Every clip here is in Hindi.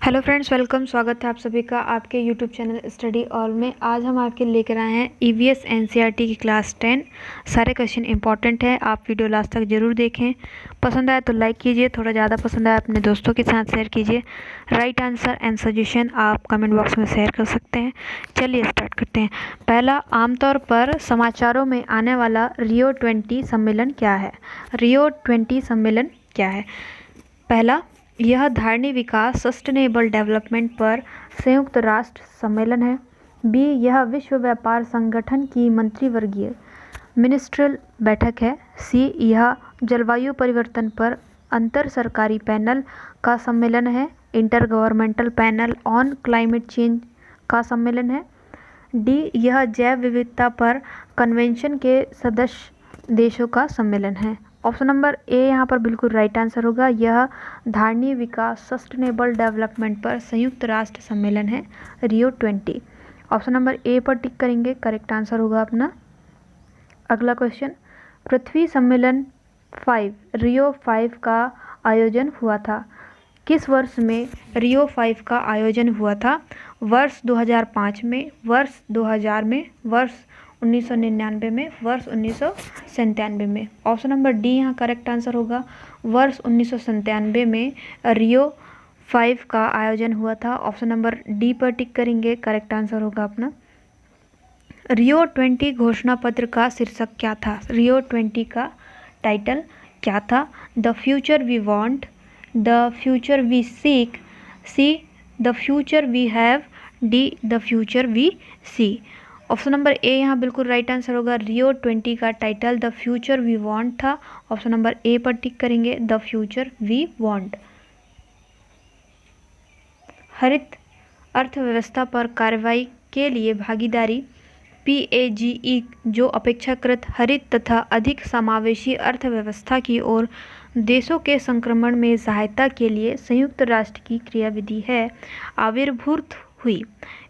Hello friends, welcome. स्वागत है आप सभी का आपके यूट्यूब चैनल स्टडी ऑल में। आज हम आपके लेकर आए हैं ईवीएस एनसीईआरटी की क्लास 10। सारे क्वेश्चन इंपॉर्टेंट है, आप वीडियो लास्ट तक जरूर देखें। पसंद आए तो लाइक कीजिए, थोड़ा ज़्यादा पसंद आए अपने दोस्तों के साथ शेयर कीजिए। राइट आंसर एंड सजेशन आप कमेंट बॉक्स में शेयर कर सकते हैं। चलिए स्टार्ट करते हैं। पहला, आमतौर पर समाचारों में आने वाला रियो 20 सम्मेलन क्या है? रियो 20 सम्मेलन क्या है? पहला, यह धारणीय विकास सस्टेनेबल डेवलपमेंट पर संयुक्त राष्ट्र सम्मेलन है। बी, यह विश्व व्यापार संगठन की मंत्रिवर्गीय मिनिस्ट्रियल बैठक है। सी, यह जलवायु परिवर्तन पर अंतर सरकारी पैनल का सम्मेलन है। Inter governmental panel on climate change का सम्मेलन है। डी, यह जैव विविधता पर कन्वेंशन के सदस्य देशों का सम्मेलन है। ऑप्शन नंबर ए यहाँ पर बिल्कुल राइट आंसर होगा। यह धारणीय विकास सस्टेनेबल डेवलपमेंट पर संयुक्त राष्ट्र सम्मेलन है, रियो 20। ऑप्शन नंबर ए पर टिक करेंगे, करेक्ट आंसर होगा अपना। अगला क्वेश्चन, पृथ्वी सम्मेलन 5 रियो 5 का आयोजन हुआ था? किस वर्ष में रियो 5 का आयोजन हुआ था? वर्ष 2005 में, वर्ष 2000 में, वर्ष 1999 में, वर्ष 1997 में। ऑप्शन नंबर डी यहाँ करेक्ट आंसर होगा। वर्ष 1997 में रियो 5 का आयोजन हुआ था। ऑप्शन नंबर डी पर टिक करेंगे, करेक्ट आंसर होगा अपना। रियो 20 घोषणा पत्र का शीर्षक क्या था? रियो 20 का टाइटल क्या था? The future we want, the future we seek, C the future we have, D the future we see. Option number A यहाँ बिल्कुल राइट आंसर होगा। रियो 20 का title the future we want था। ऑप्शन नंबर ए पर टिक करेंगे, द फ्यूचर वी वांट। हरित अर्थव्यवस्था पर कार्रवाई के लिए भागीदारी PAGE, जो अपेक्षाकृत हरित तथा अधिक समावेशी अर्थव्यवस्था की ओर देशों के संक्रमण में सहायता के लिए संयुक्त राष्ट्र की क्रियाविधि है, आविर्भूत हुई।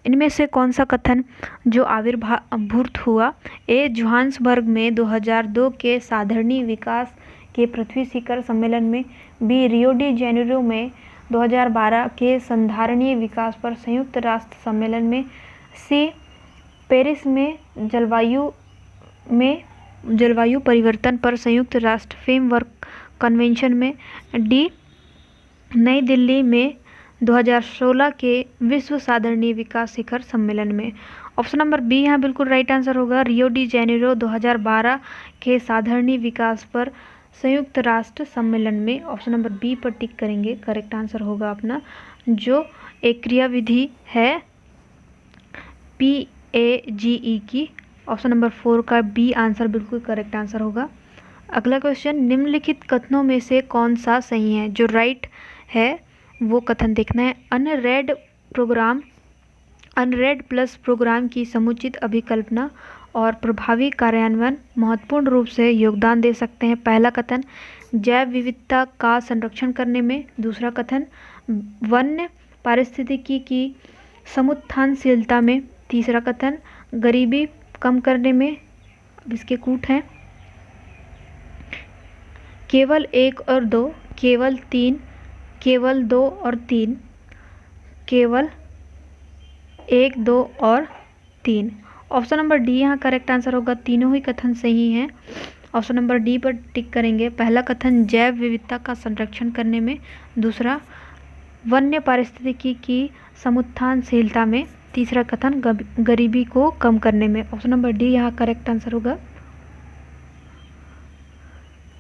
इनमें से कौन सा कथन जो आविर्भूत हुआ? ए, जोहान्सबर्ग में 2002 के साधारणीय विकास के पृथ्वी शिखर सम्मेलन में। बी, रियो डी जेनेरो में 2012 के संधारणीय विकास पर संयुक्त राष्ट्र सम्मेलन में। सी, पेरिस में जलवायु परिवर्तन पर संयुक्त राष्ट्र फ्रेमवर्क कन्वेंशन में। डी, नई दिल्ली में 2016 के विश्व साधारणीय विकास शिखर सम्मेलन में। ऑप्शन नंबर बी यहाँ बिल्कुल राइट आंसर होगा। रियो डी जेनेरो 2012 के साधारणीय विकास पर संयुक्त राष्ट्र सम्मेलन में। ऑप्शन नंबर बी पर टिक करेंगे, करेक्ट आंसर होगा अपना, जो एक क्रियाविधि है PAGE की। ऑप्शन नंबर 4 का बी आंसर बिल्कुल करेक्ट आंसर होगा। अगला क्वेश्चन, निम्नलिखित कथनों में से कौन सा सही है? जो राइट है वो कथन देखना है। अनरेड प्लस प्रोग्राम की समुचित अभिकल्पना और प्रभावी कार्यान्वयन महत्वपूर्ण रूप से योगदान दे सकते हैं। पहला कथन, जैव विविधता का संरक्षण करने में। दूसरा कथन, वन्य पारिस्थितिकी की समुत्थानशीलता में। तीसरा कथन, गरीबी कम करने में। अब इसके कूट हैं, केवल 1 और 2, केवल 3, केवल 2 और 3, केवल 1, 2 और 3। ऑप्शन नंबर डी यहाँ करेक्ट आंसर होगा। तीनों ही कथन सही हैं। ऑप्शन नंबर डी पर टिक करेंगे। पहला कथन जैव विविधता का संरक्षण करने में। दूसरा, वन्य पारिस्थितिकी की समुत्थानशीलता में। तीसरा कथन, गरीबी को कम करने में। ऑप्शन नंबर डी यहाँ करेक्ट आंसर होगा।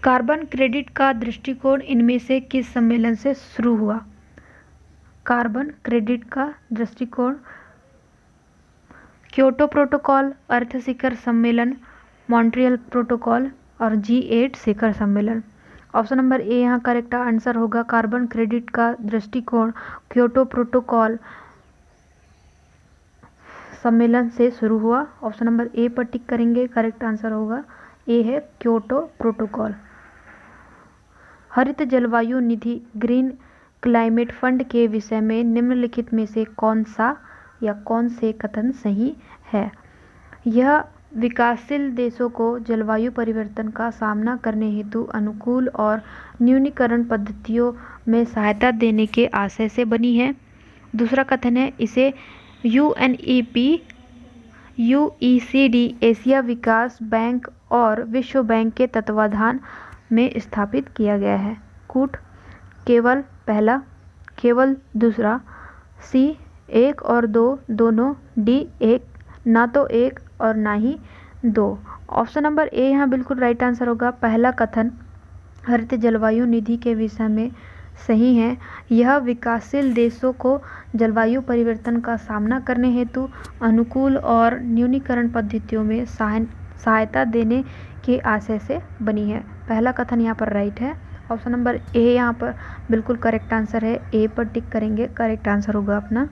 कार्बन क्रेडिट का दृष्टिकोण इनमें से किस सम्मेलन से शुरू हुआ? कार्बन क्रेडिट का दृष्टिकोण क्योटो प्रोटोकॉल, अर्थ शिखर सम्मेलन, मॉन्ट्रियल प्रोटोकॉल और G8 शिखर सम्मेलन। ऑप्शन नंबर ए यहाँ करेक्ट आंसर होगा। कार्बन क्रेडिट का दृष्टिकोण क्योटो प्रोटोकॉल सम्मेलन से शुरू हुआ। ऑप्शन नंबर ए पर टिक करेंगे, करेक्ट आंसर होगा। ए है क्योटो प्रोटोकॉल। हरित जलवायु निधि ग्रीन क्लाइमेट फंड के विषय में निम्नलिखित में से कौन सा या कौन से कथन सही है? यह विकासशील देशों को जलवायु परिवर्तन का सामना करने हेतु अनुकूल और न्यूनीकरण पद्धतियों में सहायता देने के आशय से बनी है। दूसरा कथन है इसे यूईसीडी एशिया विकास बैंक और विश्व बैंक के तत्वाधान में स्थापित किया गया है। कूट केवल पहला, केवल दूसरा, सी 1 और 2 दोनों, डी 1 ना तो 1 और ना ही 2। ऑप्शन नंबर ए यहाँ बिल्कुल राइट आंसर होगा। पहला कथन हरित जलवायु निधि के विषय में सही है। यह विकासशील देशों को जलवायु परिवर्तन का सामना करने हेतु अनुकूल और न्यूनीकरण पद्धतियों में सहायता देने के आशय से बनी है। पहला कथन यहाँ पर राइट है। ऑप्शन नंबर ए यहाँ पर बिल्कुल करेक्ट आंसर है। ए पर टिक करेंगे, करेक्ट आंसर होगा अपना।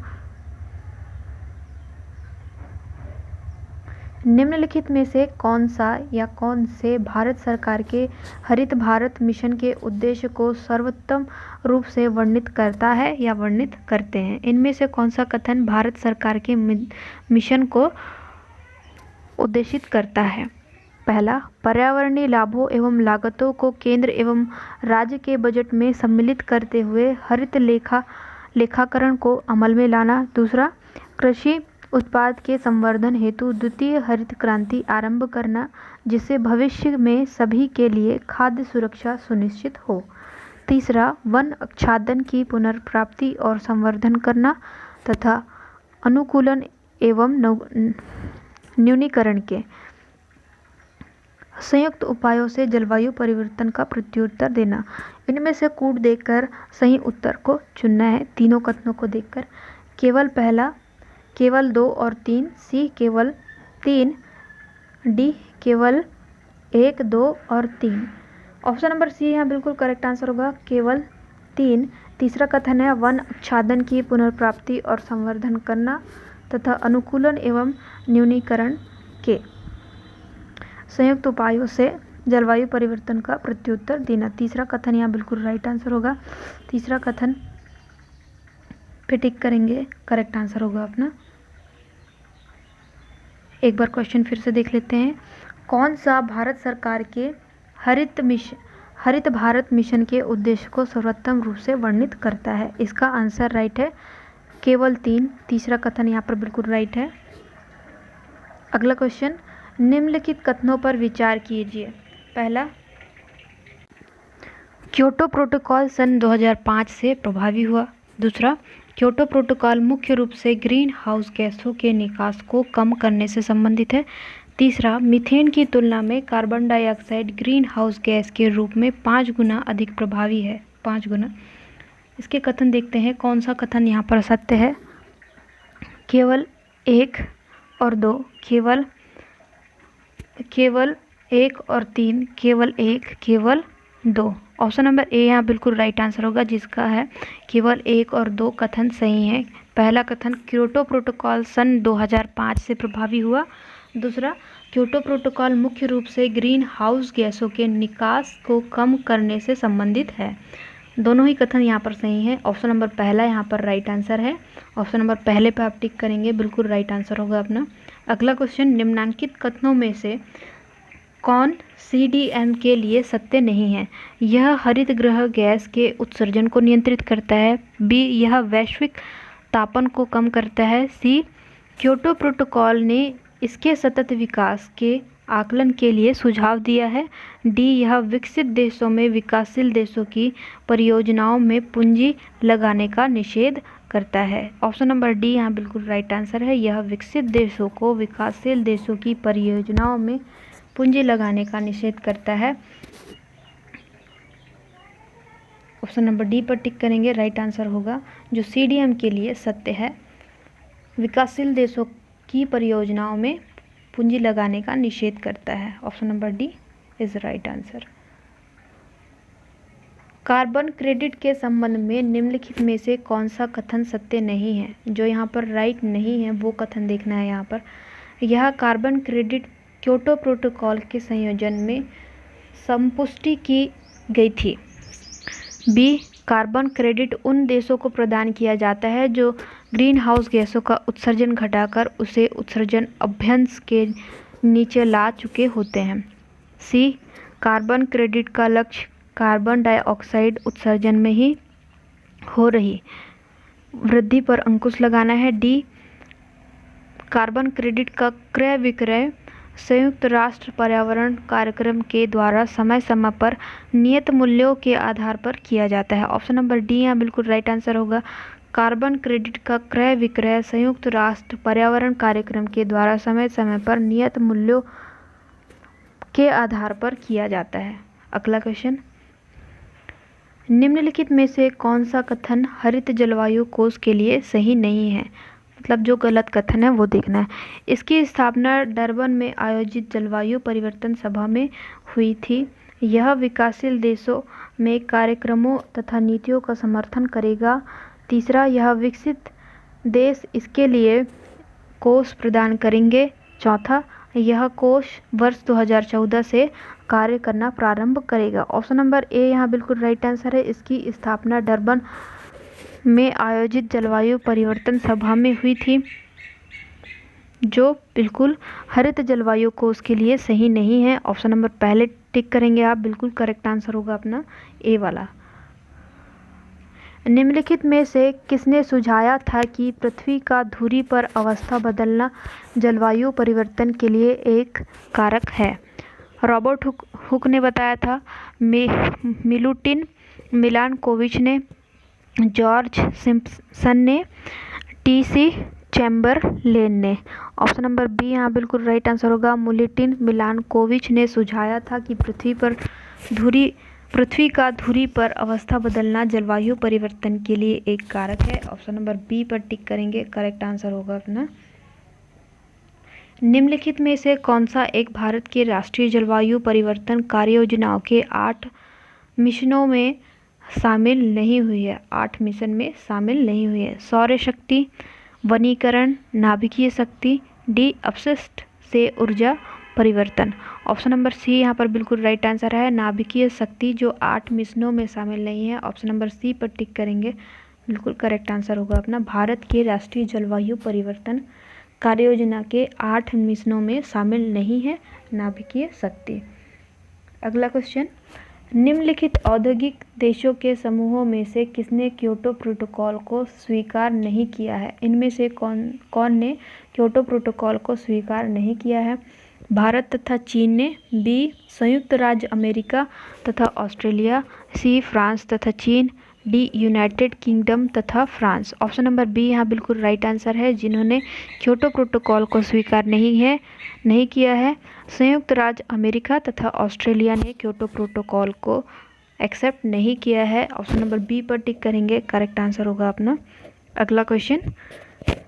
निम्नलिखित में से कौन सा या कौन से भारत सरकार के हरित भारत मिशन के उद्देश्य को सर्वोत्तम रूप से वर्णित करता है या वर्णित करते हैं? इनमें से कौन सा कथन भारत सरकार के मिशन को उद्देशित करता है? पहला, पर्यावरणीय लाभों एवं लागतों को केंद्र एवं राज्य के बजट में सम्मिलित करते हुए हरित लेखाकरण को अमल में लाना। दूसरा, कृषि उत्पाद के संवर्धन हेतु द्वितीय हरित क्रांति आरंभ करना, जिससे भविष्य में सभी के लिए खाद्य सुरक्षा सुनिश्चित हो। तीसरा, वन आच्छादन की पुनर्प्राप्ति और संवर्धन करना तथा अनुकूलन एवं न्यूनीकरण के संयुक्त उपायों से जलवायु परिवर्तन का प्रत्युत्तर देना। इनमें से कूट देखकर सही उत्तर को चुनना है। तीनों कथनों को देखकर केवल पहला, केवल 2 और 3, सी केवल 3, डी केवल 1, 2 और 3। ऑप्शन नंबर सी यहाँ बिल्कुल करेक्ट आंसर होगा, केवल 3। तीसरा कथन है वन आच्छादन की पुनर्प्राप्ति और संवर्धन करना तथा अनुकूलन एवं न्यूनीकरण के संयुक्त उपायों से जलवायु परिवर्तन का प्रत्युत्तर देना। तीसरा कथन यहाँ बिल्कुल राइट आंसर होगा। तीसरा कथन पे टिक करेंगे, करेक्ट आंसर होगा अपना। एक बार क्वेश्चन फिर से देख लेते हैं। कौन सा भारत सरकार के हरित भारत मिशन के उद्देश्य को सर्वोत्तम रूप से वर्णित करता है? इसका आंसर राइट है, केवल 3। तीसरा कथन यहाँ पर बिल्कुल राइट है। अगला क्वेश्चन, निम्नलिखित कथनों पर विचार कीजिए। पहला, क्योटो प्रोटोकॉल सन 2005 से प्रभावी हुआ। दूसरा, क्योटो प्रोटोकॉल मुख्य रूप से ग्रीन हाउस गैसों के निकास को कम करने से संबंधित है। तीसरा, मीथेन की तुलना में carbon dioxide green house gas के रूप में 5 गुना अधिक प्रभावी है। 5 गुना। इसके कथन देखते हैं, कौन सा कथन यहाँ पर सत्य है? केवल 1 और 2, केवल 1 और 3, केवल 1, केवल 2। ऑप्शन नंबर ए यहाँ बिल्कुल राइट आंसर होगा, जिसका है केवल 1 और 2 कथन सही है। पहला कथन, क्योटो प्रोटोकॉल सन 2005 से प्रभावी हुआ। दूसरा, क्योटो प्रोटोकॉल मुख्य रूप से ग्रीन हाउस गैसों के निकास को कम करने से संबंधित है। दोनों ही कथन यहाँ पर सही है। ऑप्शन नंबर पहला यहाँ पर राइट आंसर है। ऑप्शन नंबर पहले पे आप टिक करेंगे, बिल्कुल राइट आंसर होगा अपना। अगला क्वेश्चन, निम्नलिखित कथनों में से कौन CDM के लिए सत्य नहीं है? यह हरित गृह गैस के उत्सर्जन को नियंत्रित करता है। बी, यह वैश्विक तापन को कम करता है। सी, क्योटो प्रोटोकॉल ने इसके सतत विकास के आकलन के लिए सुझाव दिया है। डी, यह विकसित देशों में विकासशील देशों की परियोजनाओं में पूंजी लगाने का निषेध करता है। ऑप्शन नंबर डी यहाँ बिल्कुल राइट आंसर है। यह विकसित देशों को विकासशील देशों की परियोजनाओं में पूंजी लगाने का निषेध करता है। ऑप्शन नंबर डी पर टिक करेंगे, राइट आंसर होगा, जो CDM के लिए सत्य है। विकासशील देशों की परियोजनाओं में पूंजी लगाने का निषेध करता है। Option number D is right answer. Carbon credit के संबंध में निम्नलिखित में से कौन सा कथन सत्य नहीं है? जो यहाँ पर राइट नहीं है वो कथन देखना है। यहाँ पर यह कार्बन क्रेडिट क्योटो प्रोटोकॉल के संयोजन में संपुष्टि की गई थी। बी, कार्बन क्रेडिट उन देशों को प्रदान किया जाता है जो ग्रीन हाउस गैसों का उत्सर्जन घटाकर उसे उत्सर्जन अभ्यंश के नीचे ला चुके होते हैं। सी, कार्बन क्रेडिट का लक्ष्य कार्बन डाइऑक्साइड उत्सर्जन में ही हो रही वृद्धि पर अंकुश लगाना है। डी, कार्बन क्रेडिट का क्रय विक्रय संयुक्त राष्ट्र पर्यावरण कार्यक्रम के द्वारा समय समय पर नियत मूल्यों के आधार पर किया जाता है। ऑप्शन नंबर डी यहाँ बिल्कुल राइट आंसर होगा। कार्बन क्रेडिट का क्रय विक्रय संयुक्त राष्ट्र पर्यावरण कार्यक्रम के द्वारा समय समय पर नियत मूल्यों के आधार पर किया जाता है। अगला क्वेश्चन, निम्नलिखित में से कौन सा कथन हरित जलवायु कोष के लिए सही नहीं है? मतलब जो गलत कथन है वो देखना है। इसकी स्थापना डरबन में आयोजित जलवायु परिवर्तन सभा में हुई थी। यह विकासशील देशों में कार्यक्रमों तथा नीतियों का समर्थन करेगा। तीसरा, यह विकसित देश इसके लिए कोष प्रदान करेंगे। चौथा, यह कोष वर्ष 2014 से कार्य करना प्रारंभ करेगा। ऑप्शन नंबर ए यहाँ बिल्कुल राइट आंसर है। इसकी स्थापना डरबन में आयोजित जलवायु परिवर्तन सभा में हुई थी, जो बिल्कुल हरित जलवायु कोष के लिए सही नहीं है। ऑप्शन नंबर पहले टिक करेंगे आप, बिल्कुल करेक्ट आंसर होगा अपना ए वाला। निम्नलिखित में से किसने सुझाया था कि पृथ्वी का धुरी पर अवस्था बदलना जलवायु परिवर्तन के लिए एक कारक है? रॉबर्ट हुक ने बताया था, मिलुटिन मिलानकोविच ने, जॉर्ज सिम्पसन ने, टी.सी. चैम्बरलेन ने। ऑप्शन नंबर बी यहाँ बिल्कुल राइट आंसर होगा। मिलुटिन मिलानकोविच ने सुझाया था कि पृथ्वी का धुरी पर अवस्था बदलना जलवायु परिवर्तन के लिए एक कारक है। ऑप्शन नंबर बी पर टिक करेंगे, करेक्ट आंसर होगा अपना। निम्नलिखित में से कौन सा एक भारत के राष्ट्रीय जलवायु परिवर्तन कार्य योजनाओं के 8 मिशनों में शामिल नहीं हुई है? 8 मिशन में शामिल नहीं हुई है। सौर शक्ति, वनीकरण, नाभिकीय शक्ति, डी, अपशिष्ट से ऊर्जा परिवर्तन। ऑप्शन नंबर सी यहाँ पर बिल्कुल राइट आंसर है। नाभिकीय शक्ति जो 8 मिशनों में शामिल नहीं है। ऑप्शन नंबर सी पर टिक करेंगे, बिल्कुल करेक्ट आंसर होगा अपना। भारत के राष्ट्रीय जलवायु परिवर्तन कार्य योजना के 8 मिशनों में शामिल नहीं है नाभिकीय शक्ति। अगला क्वेश्चन, निम्नलिखित औद्योगिक देशों के समूहों में से किसने क्योटो प्रोटोकॉल को स्वीकार नहीं किया है? इनमें से कौन ने क्योटो प्रोटोकॉल को स्वीकार नहीं किया है? भारत तथा चीन ने, बी, संयुक्त राज्य अमेरिका तथा ऑस्ट्रेलिया, सी, फ्रांस तथा चीन, डी, यूनाइटेड किंगडम तथा फ्रांस। ऑप्शन नंबर बी यहाँ बिल्कुल राइट आंसर है। जिन्होंने क्योटो प्रोटोकॉल को स्वीकार नहीं किया है, संयुक्त राज्य अमेरिका तथा ऑस्ट्रेलिया ने क्योटो प्रोटोकॉल को एक्सेप्ट नहीं किया है। ऑप्शन नंबर बी पर टिक करेंगे, करेक्ट आंसर होगा अपना। अगला क्वेश्चन,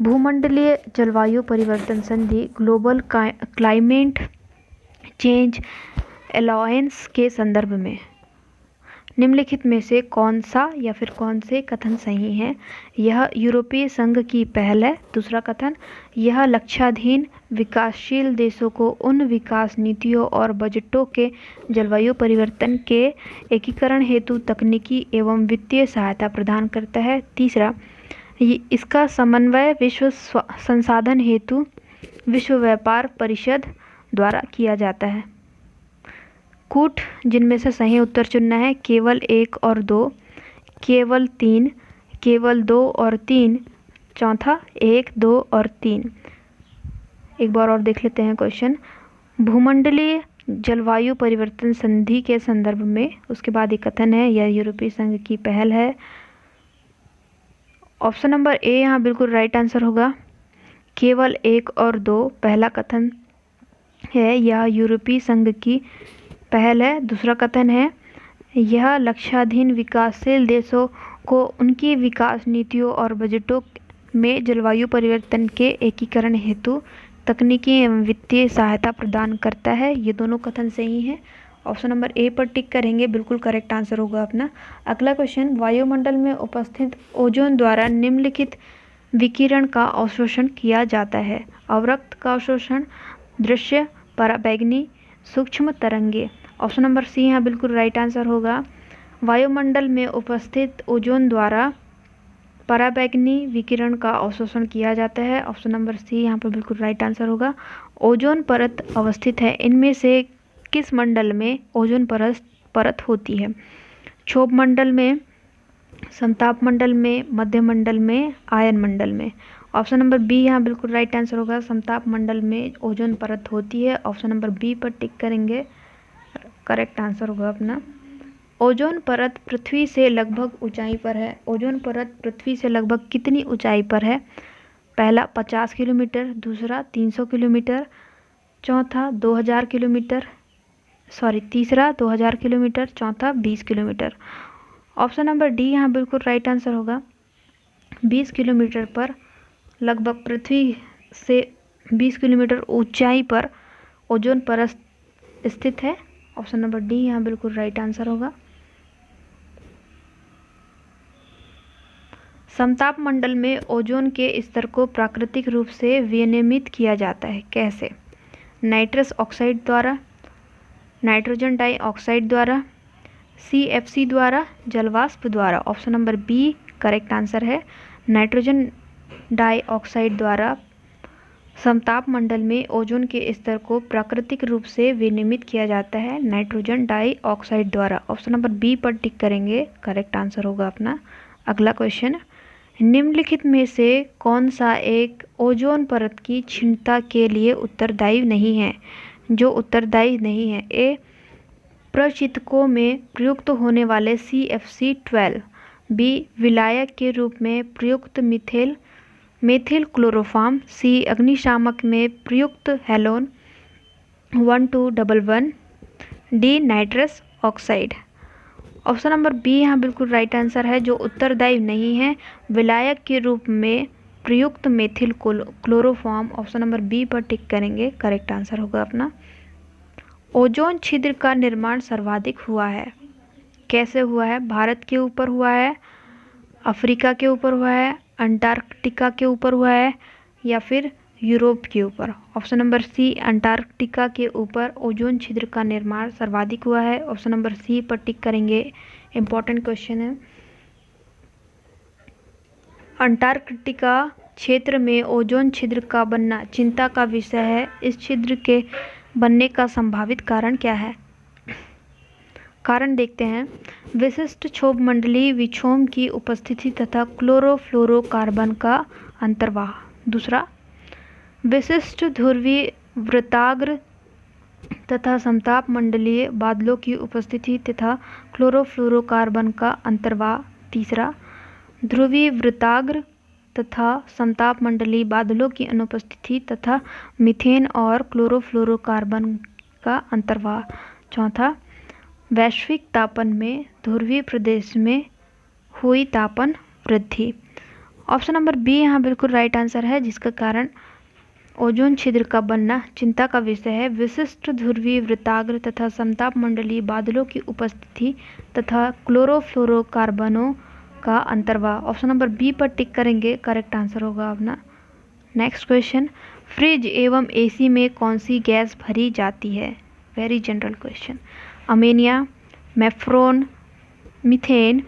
भूमंडलीय जलवायु परिवर्तन संधि ग्लोबल क्लाइमेट चेंज अलायंस के संदर्भ में निम्नलिखित में से कौन सा या फिर कौन से कथन सही हैं? यह यूरोपीय संघ की पहल है। दूसरा कथन, यह लक्ष्याधीन विकासशील देशों को उन विकास नीतियों और बजटों के जलवायु परिवर्तन के एकीकरण हेतु तकनीकी एवं वित्तीय सहायता प्रदान करता है। तीसरा, इसका समन्वय विश्व संसाधन हेतु विश्व व्यापार परिषद द्वारा किया जाता है। कूट जिनमें से सही उत्तर चुनना है, केवल 1 और 2, केवल 3, केवल 2 और 3, चौथा 1, 2 और 3। एक बार और देख लेते हैं क्वेश्चन। भूमंडलीय जलवायु परिवर्तन संधि के संदर्भ में, उसके बाद एक कथन है यह यूरोपीय संघ की पहल है। ऑप्शन नंबर ए यहाँ बिल्कुल राइट आंसर होगा। केवल 1 और 2 पहला कथन है, यह यूरोपीय संघ की पहल है। दूसरा कथन है, यह लक्ष्याधीन विकासशील देशों को उनकी विकास नीतियों और बजटों में जलवायु परिवर्तन के एकीकरण हेतु तकनीकी एवं वित्तीय सहायता प्रदान करता है। ये दोनों कथन सही हैं। ऑप्शन नंबर ए पर टिक करेंगे, बिल्कुल करेक्ट आंसर होगा अपना। अगला क्वेश्चन, वायुमंडल में उपस्थित ओजोन द्वारा निम्नलिखित विकिरण का अवशोषण किया जाता है? अवरक्त का अवशोषण, दृश्य, पराबैंगनी, सूक्ष्म तरंगे। ऑप्शन नंबर सी यहाँ बिल्कुल राइट आंसर होगा। वायुमंडल में उपस्थित ओजोन द्वारा पराबैंगनी विकिरण का अवशोषण किया जाता है। ऑप्शन नंबर सी यहाँ पर बिल्कुल राइट आंसर होगा। ओजोन परत अवस्थित है, इनमें से किस मंडल में ओजोन परत होती है? क्षोभ मंडल में, समताप मंडल में, मध्य मंडल में, आयन मंडल में। ऑप्शन नंबर बी यहाँ बिल्कुल राइट आंसर होगा। समताप मंडल में ओजोन परत होती है। ऑप्शन नंबर बी पर टिक करेंगे, करेक्ट आंसर होगा अपना। ओजोन परत पृथ्वी से लगभग ऊंचाई पर है। ओजोन परत पृथ्वी से लगभग कितनी ऊंचाई पर है? पहला 50 किलोमीटर, दूसरा 300 किलोमीटर, चौथा 2000 किलोमीटर, तीसरा 2000 किलोमीटर, चौथा 20 किलोमीटर। ऑप्शन नंबर डी यहाँ बिल्कुल राइट आंसर होगा। 20 किलोमीटर पर लगभग पृथ्वी से 20 किलोमीटर ऊंचाई पर ओजोन परत स्थित है। ऑप्शन नंबर डी यहाँ बिल्कुल राइट आंसर होगा। समताप मंडल में ओजोन के स्तर को प्राकृतिक रूप से विनियमित किया जाता है। कैसे? नाइट्रस ऑक्साइड द्वारा, नाइट्रोजन डाइऑक्साइड द्वारा, CFC द्वारा, जलवाष्प द्वारा। Option number B correct answer है। नाइट्रोजन डाइऑक्साइड द्वारा समताप मंडल में ओजोन के स्तर को प्राकृतिक रूप से विनियमित किया जाता है, नाइट्रोजन डाइऑक्साइड द्वारा। ऑप्शन नंबर बी पर टिक करेंगे, करेक्ट आंसर होगा अपना। अगला क्वेश्चन, निम्नलिखित में से कौन सा एक ओजोन परत की क्षीणता के लिए उत्तरदायी नहीं है? जो उत्तरदायी नहीं है, ए प्रशीतकों में प्रयुक्त होने वाले CFC12, बी विलायक के रूप में प्रयुक्त मेथिल क्लोरोफॉर्म, सी अग्निशामक में प्रयुक्त halon 1211, D nitrous oxide. Option number B यहाँ बिल्कुल राइट आंसर है। जो उत्तरदायी नहीं है, विलायक के रूप में प्रयुक्त methyl chloroform. Option number B पर टिक करेंगे, करेक्ट आंसर होगा अपना। ओजोन छिद्र का निर्माण सर्वाधिक हुआ है। कैसे हुआ है? भारत के ऊपर हुआ है, अफ्रीका के ऊपर हुआ है, अंटार्कटिका के ऊपर हुआ है, या फिर यूरोप के ऊपर। ऑप्शन नंबर सी अंटार्कटिका के ऊपर ओजोन छिद्र का निर्माण सर्वाधिक हुआ है। ऑप्शन नंबर सी पर टिक करेंगे, इंपॉर्टेंट क्वेश्चन है। अंटार्कटिका क्षेत्र में ओजोन छिद्र का बनना चिंता का विषय है। इस छिद्र के बनने का संभावित कारण क्या है? कारण देखते हैं। विशिष्ट क्षोभमंडलीय विक्षोभ की उपस्थिति तथा क्लोरोफ्लोरोकार्बन का अंतर्वाह। दूसरा, विशिष्ट ध्रुवीय वृत्ताग्र तथा समताप मंडलीय बादलों की उपस्थिति तथा क्लोरोफ्लोरोकार्बन का अंतर्वाह। तीसरा, ध्रुवीय वृत्ताग्र तथा समताप मंडलीय बादलों की अनुपस्थिति तथा मीथेन और क्लोरोफ्लोरोकार्बन का अंतर्वाह। चौथा, वैश्विक तापन में ध्रुवीय प्रदेश में हुई तापन वृद्धि। ऑप्शन नंबर बी यहाँ बिल्कुल राइट आंसर है, जिसका कारण ओजोन छिद्र का बनना चिंता का विषय है। विशिष्ट ध्रुवीय वृत्ताग्र तथा समताप मंडलीय बादलों की उपस्थिति तथा क्लोरोफ्लोरोकार्बनों का अंतर्वाह। ऑप्शन नंबर बी पर टिक करेंगे, करेक्ट आंसर होगा अपना। नेक्स्ट क्वेश्चन, फ्रिज एवं AC में कौन सी गैस भरी जाती है? Very general question. अमोनिया, मेफ्रॉन, methane,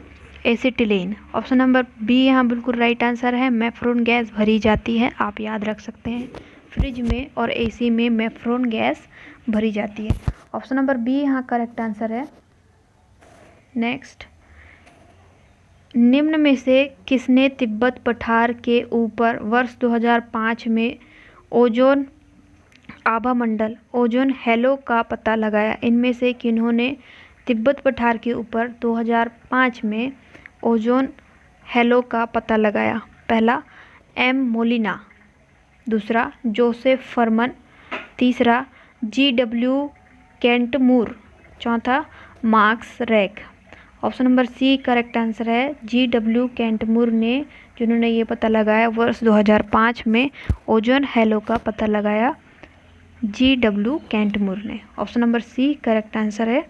acetylene. Option number B यहाँ बिल्कुल राइट आंसर है। मेफ्रॉन गैस भरी जाती है, आप याद रख सकते हैं। फ्रिज में और AC में मेफ्रॉन गैस भरी जाती है। ऑप्शन नंबर बी यहाँ करेक्ट आंसर है। नेक्स्ट, निम्न में से किसने तिब्बत पठार के ऊपर वर्ष 2005 में ओजोन आभा मंडल, ओजोन हैलो का पता लगाया? इनमें से किन्होंने तिब्बत पठार के ऊपर 2005 में ओजोन हैलो का पता लगाया? पहला, M मोलिना, दूसरा जोसेफ फरमन, तीसरा GW केंटमूर, चौथा Marks Rack. Option number C correct answer है। GW केंटमूर ने, जिन्होंने ये पता लगाया वर्ष 2005 में ओजोन हैलो का पता लगाया, GW केंटमूर ने। Option number C correct answer है।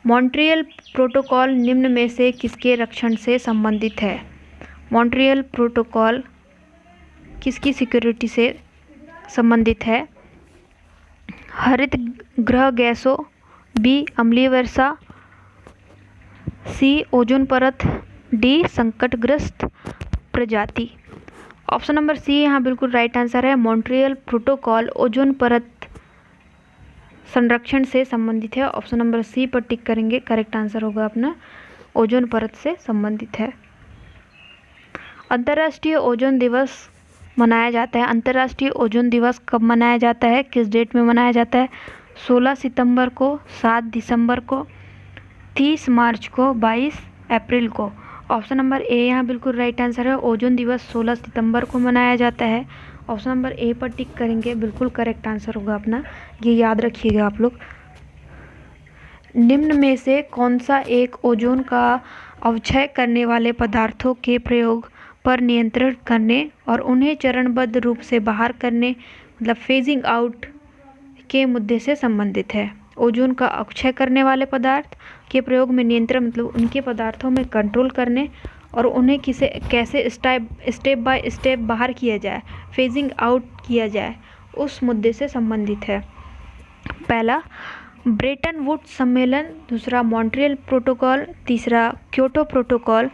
मॉन्ट्रियल प्रोटोकॉल निम्न में से किसके रक्षण से संबंधित है? मॉन्ट्रियल प्रोटोकॉल किसकी सिक्योरिटी से संबंधित है? हरित गृह गैसों, बी अम्लीय वर्षा, सी ओजोन परत, डी संकटग्रस्त प्रजाति। ऑप्शन नंबर सी यहाँ बिल्कुल राइट आंसर है। मॉन्ट्रियल प्रोटोकॉल ओजोन परत संरक्षण से संबंधित है। ऑप्शन नंबर सी पर टिक करेंगे, करेक्ट आंसर होगा अपना। ओजोन परत से संबंधित है। अंतर्राष्ट्रीय ओजोन दिवस मनाया जाता है। अंतर्राष्ट्रीय ओजोन दिवस कब मनाया जाता है, किस डेट में मनाया जाता है? 16 सितंबर को, 7 दिसंबर को, 30 मार्च को, 22 अप्रैल को। ऑप्शन नंबर ए यहाँ बिल्कुल राइट आंसर है। ओजोन दिवस 16 सितंबर को मनाया जाता है। ऑप्शन नंबर ए पर टिक करेंगे, बिल्कुल करेक्ट आंसर होगा अपना, ये याद रखिएगा आप लोग। निम्न में से कौन सा एक ओजोन का अवक्षय करने वाले पदार्थों के प्रयोग पर नियंत्रण करने और उन्हें चरणबद्ध रूप से बाहर करने मतलब फेजिंग आउट के मुद्दे से संबंधित है? ओजोन का अवक्षय करने वाले पदार्थ के प्रयोग में नियंत्रण मतलब उनके पदार्थों में कंट्रोल करने और उन्हें कैसे स्टेप बाय स्टेप बाहर किया जाए, फेजिंग आउट किया जाए, उस मुद्दे से संबंधित है। पहला ब्रेटन वुड्स सम्मेलन, दूसरा मॉन्ट्रियल प्रोटोकॉल, तीसरा क्योटो प्रोटोकॉल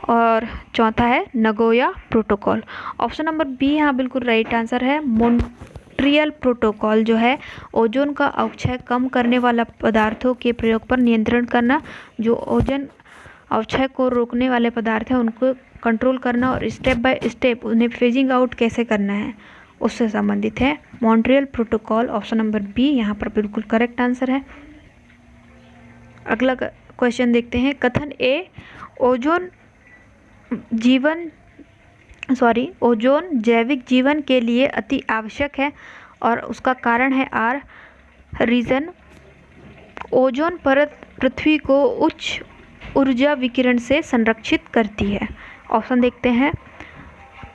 और चौथा है Nagoya protocol. Option number B यहाँ बिल्कुल राइट आंसर है। मॉन्ट्रियल प्रोटोकॉल जो है ओजोन का अवक्षय कम करने वाला पदार्थों के प्रयोग पर नियंत्रण करना, जो ओजोन अवक्षय को रोकने वाले पदार्थ हैं उनको कंट्रोल करना और स्टेप बाय स्टेप उन्हें फेजिंग आउट कैसे करना है उससे संबंधित है। Montreal protocol option number B यहाँ पर बिल्कुल करेक्ट आंसर है। अगला क्वेश्चन देखते हैं। कथन ए ओजोन जैविक जीवन के लिए अति आवश्यक है और उसका कारण है आर। रीजन ओजोन परत पृथ्वी को उच्च ऊर्जा विकिरण से संरक्षित करती है। ऑप्शन देखते हैं।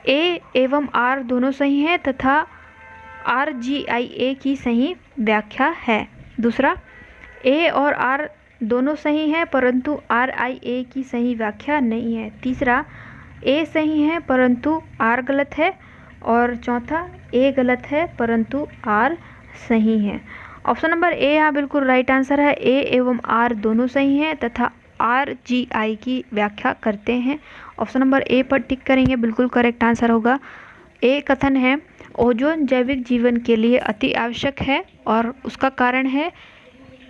ए एवं आर दोनों सही हैं तथा RGIA की सही व्याख्या है। दूसरा ए और आर दोनों सही हैं परंतु RIA की सही व्याख्या नहीं है। तीसरा ए सही है परंतु आर गलत है और चौथा ए गलत है परंतु आर सही है। ऑप्शन नंबर ए यहाँ बिल्कुल राइट आंसर है। ए एवं आर दोनों सही हैं तथा RGI की व्याख्या करते हैं। ऑप्शन नंबर ए पर टिक करेंगे, बिल्कुल करेक्ट आंसर होगा। ए कथन है ओजोन जैविक जीवन के लिए अति आवश्यक है और उसका कारण है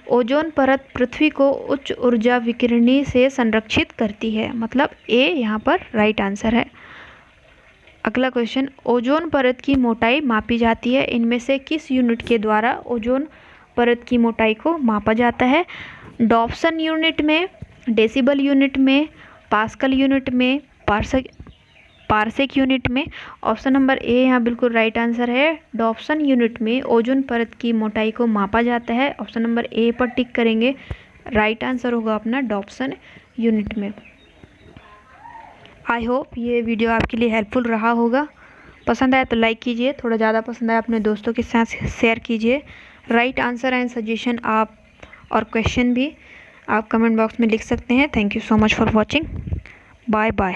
ओजोन परत पृथ्वी को उच्च ऊर्जा विकिरणी से संरक्षित करती है, मतलब ए यहाँ पर राइट आंसर है। अगला क्वेश्चन, ओजोन परत की मोटाई मापी जाती है, इनमें से किस यूनिट के द्वारा ओजोन परत की मोटाई को मापा जाता है? डॉप्सन यूनिट में, डेसिबल यूनिट में, पास्कल यूनिट में, पार्सेक यूनिट में। ऑप्शन नंबर ए यहाँ बिल्कुल राइट आंसर है। डॉप्सन यूनिट में ओजोन परत की मोटाई को मापा जाता है। ऑप्शन नंबर ए पर टिक करेंगे, राइट आंसर होगा अपना डॉप्सन यूनिट में। आई होप ये वीडियो आपके लिए हेल्पफुल रहा होगा। पसंद आया तो लाइक कीजिए, थोड़ा ज़्यादा पसंद आया अपने दोस्तों के साथ शेयर कीजिए। राइट आंसर एंड सजेशन आप और क्वेश्चन भी आप कमेंट बॉक्स में लिख सकते हैं। Thank you so much for watching. Bye bye.